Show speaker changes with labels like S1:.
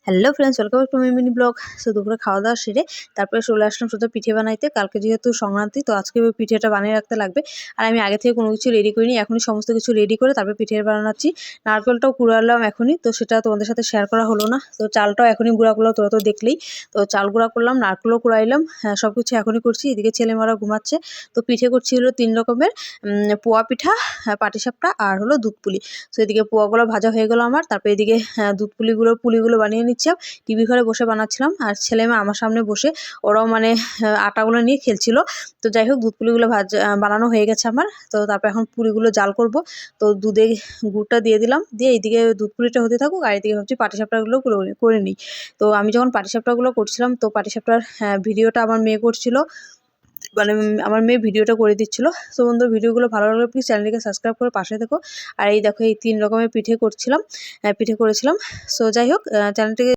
S1: Hello friends, welcome back to my mini blog. So দুপুরে খাওয়া দাওয়া সেরে তারপরে চলে আসলাম শুধু পিঠে বানাইতে। কালকে যেহেতু সংক্রান্তি, তো আজকে ওই পিঠেটা বানিয়ে রাখতে লাগবে। আর আমি আগে থেকে কোনো কিছু রেডি করিনি, এখনই সমস্ত কিছু রেডি করে তারপরে পিঠে বানাচ্ছি। নারকেলটাও কুড়ালাম এখনই, তো সেটা তোমাদের সাথে শেয়ার করা হলো না। তো চালটাও এখনই গুঁড়া করলাম, তোরা তো দেখলেই। তো চাল গুঁড়া করলাম, নারকেলও কুড়াইলাম, হ্যাঁ সব কিছু এখনই করছি। এদিকে ছেলেমেয়েরা ঘুমাচ্ছে। তো পিঠে করছি হলো 3 রকমের, পোয়া পিঠা, পাটিসাপটা আর হলো দুধ পুলি। তো এদিকে পোয়াগুলো ভাজা হয়ে গেলো আমার, তারপরে এদিকে দুধ পুলিগুলো বানিয়ে নিচ্ছিলাম। টিভি ঘরে বসে বানাচ্ছিলাম, আর ছেলেমেয়ে আমার সামনে বসে ওরাও মানে আটাগুলো নিয়ে খেলছিল। তো যাই হোক, দুধ পুলিগুলো বানানো হয়ে গেছে আমার। তো তারপর এখন পুরিগুলো জাল করব। তো দুধে গুড়টা দিয়ে দিলাম, দিয়ে এইদিকে দুধ পুলিটা হতে থাকুক, আর এদিকে ভাবছি পাটিসাপটাগুলো করে নিই। তো আমি যখন পাটিসাপটাগুলো করছিলাম, তো পাটিসাপটার ভিডিওটা আমার মেয়ে করছিল, মানে আমার মেয়ে ভিডিওটা করে দিচ্ছিল। তো বন্ধু, ভিডিওগুলো ভালো লাগলে প্লিজ চ্যানেলটিকে সাবস্ক্রাইব করে পাশে থেকো। আর এই দেখো, এই 3 রকমের পিঠে করেছিলাম। সো যাই হোক, চ্যানেলটিকে